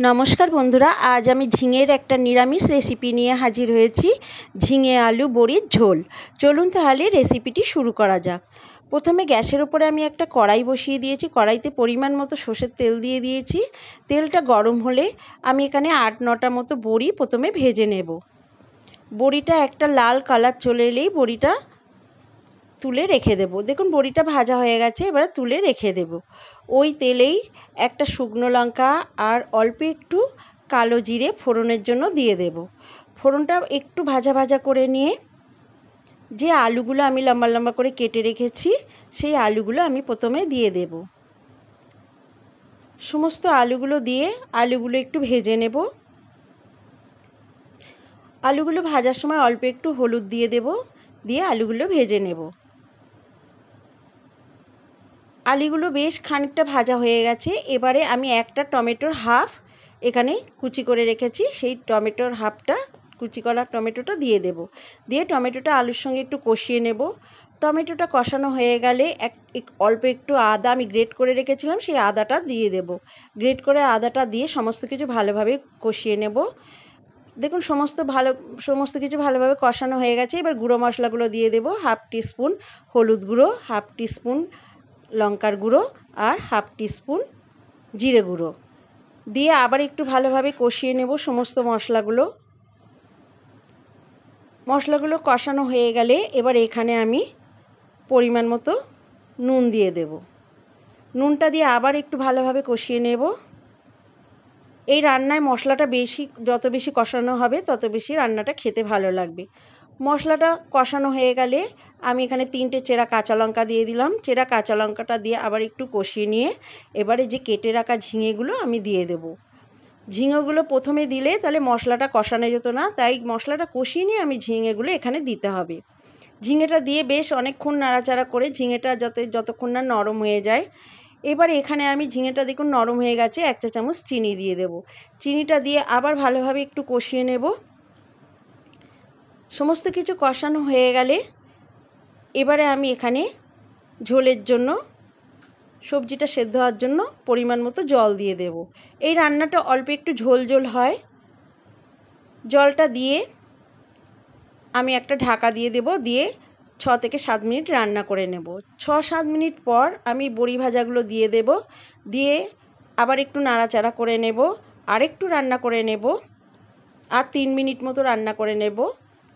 নমস্কার বন্ধুরা, আজ আমি ঝিঙের একটা নিরামিষ রেসিপি নিয়ে হাজির হয়েছি। ঝিঙে আলু বড়ির ঝোল। চলুন তাহলে রেসিপিটি শুরু করা যাক। প্রথমে গ্যাসের ওপরে আমি একটা কড়াই বসিয়ে দিয়েছি। কড়াইতে পরিমাণ মতো সর্ষের তেল দিয়ে দিয়েছি। তেলটা গরম হলে আমি এখানে 8-9টা মতো বড়ি প্রথমে ভেজে নেব। বড়িটা একটা লাল কালার চলে এলেই বড়িটা তুলে রেখে দেব। দেখুন বড়িটা ভাজা হয়ে গেছে, এবারে তুলে রেখে দেব। ওই তেলেই একটা শুকনো লঙ্কা আর অল্প একটু কালো জিরে ফোড়নের জন্য দিয়ে দেব। ফোড়নটা একটু ভাজা ভাজা করে নিয়ে যে আলুগুলো আমি লম্বা লম্বা করে কেটে রেখেছি সেই আলুগুলো আমি প্রথমে দিয়ে দেব। সমস্ত আলুগুলো দিয়ে আলুগুলো একটু ভেজে নেব। আলুগুলো ভাজার সময় অল্প একটু হলুদ দিয়ে দেব, দিয়ে আলুগুলো ভেজে নেব। আলুগুলো বেশ খানিকটা ভাজা হয়ে গেছে। এবারে আমি একটা টমেটোর হাফ এখানে কুচি করে রেখেছি, সেই টমেটোর হাফটা কুচি করা টমেটোটা দিয়ে দেব। দিয়ে টমেটোটা আলুর সঙ্গে একটু কষিয়ে নেব। টমেটোটা কষানো হয়ে গেলে অল্প একটু আদা আমি গ্রেট করে রেখেছিলাম, সেই আদাটা দিয়ে দেব। গ্রেট করে আদাটা দিয়ে সমস্ত কিছু ভালোভাবে কষিয়ে নেব। দেখুন সমস্ত কিছু ভালোভাবে কষানো হয়ে গেছে। এবার গুঁড়ো মশলাগুলো দিয়ে দেব। 1/2 টিস্পুন হলুদ গুঁড়ো, 1/2 টিস্পুন লঙ্কার গুঁড়ো আর 1/2 টিস্পুন জিরে গুঁড়ো দিয়ে আবার একটু ভালোভাবে কষিয়ে নেব সমস্ত মশলাগুলো কষানো হয়ে গেলে এবার এখানে আমি পরিমাণ মতো নুন দিয়ে দেব। নুনটা দিয়ে আবার একটু ভালোভাবে কষিয়ে নেব। এই রান্নায় মশলাটা যত বেশি কষানো হবে তত বেশি রান্নাটা খেতে ভালো লাগবে। মশলাটা কষানো হয়ে গেলে আমি এখানে 3টে চেরা কাঁচা লঙ্কা দিয়ে দিলাম। চেরা কাঁচা লঙ্কাটা দিয়ে আবার একটু কষিয়ে নিয়ে এবারে যে কেটে রাখা ঝিঙেগুলো আমি দিয়ে দেব। ঝিঙেগুলো প্রথমে দিলে তাহলে মশলাটা কষানো যেত না, তাই মশলাটা কষিয়ে নিয়ে আমি ঝিঙেগুলো এখানে দিতে হবে। ঝিঙেটা দিয়ে বেশ অনেকক্ষণ নাড়াচাড়া করে ঝিঙেটা যতক্ষণ না নরম হয়ে যায়। এবারে এখানে আমি ঝিঙেটা দেখুন নরম হয়ে গেছে, 1 চা চামচ চিনি দিয়ে দেব। চিনিটা দিয়ে আবার ভালোভাবে একটু কষিয়ে নেব। সমস্ত কিছু কষানো হয়ে গেলে এবারে আমি এখানে ঝোলের জন্য সবজিটা সেদ্ধ হওয়ার জন্য পরিমাণ মতো জল দিয়ে দেব। এই রান্নাটা অল্প একটু ঝোল ঝোল হয়। জলটা দিয়ে আমি একটা ঢাকা দিয়ে দেব, দিয়ে 6 থেকে 7 মিনিট রান্না করে নেব। 6-7 মিনিট পর আমি বড়ি ভাজাগুলো দিয়ে দেব, দিয়ে আবার একটু নাড়াচাড়া করে নেব। আরেকটু রান্না করে নেব, আর 3 মিনিট মতো রান্না করে নেব।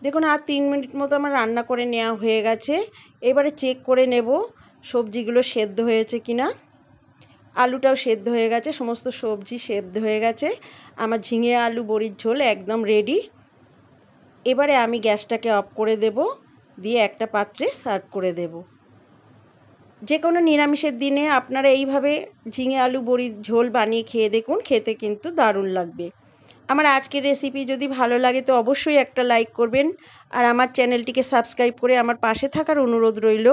দেখুন আর 3 মিনিট মতো আমার রান্না করে নেওয়া হয়ে গেছে। এবারে চেক করে নেব সবজিগুলো সেদ্ধ হয়েছে কিনা। আলুটাও সেদ্ধ হয়ে গেছে, সমস্ত সবজি সেদ্ধ হয়ে গেছে। আমার ঝিঙে আলু বড়ির ঝোল একদম রেডি। এবারে আমি গ্যাসটাকে অফ করে দেব, দিয়ে একটা পাত্রে সার্ভ করে দেব। যে কোনো নিরামিষের দিনে আপনারা এইভাবে ঝিঙে আলু বড়ির ঝোল বানিয়ে খেয়ে দেখুন, খেতে কিন্তু দারুণ লাগবে। আমার আজকের রেসিপি যদি ভালো লাগে তো অবশ্যই একটা লাইক করবেন, আর আমার চ্যানেলটিকে সাবস্ক্রাইব করে আমার পাশে থাকার অনুরোধ রইল।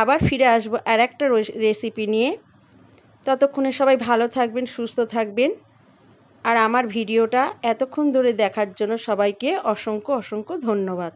আবার ফিরে আসবো আর একটা রেসিপি নিয়ে। ততক্ষণে সবাই ভালো থাকবেন, সুস্থ থাকবেন। আর আমার ভিডিওটা এতক্ষণ ধরে দেখার জন্য সবাইকে অসংখ্য ধন্যবাদ।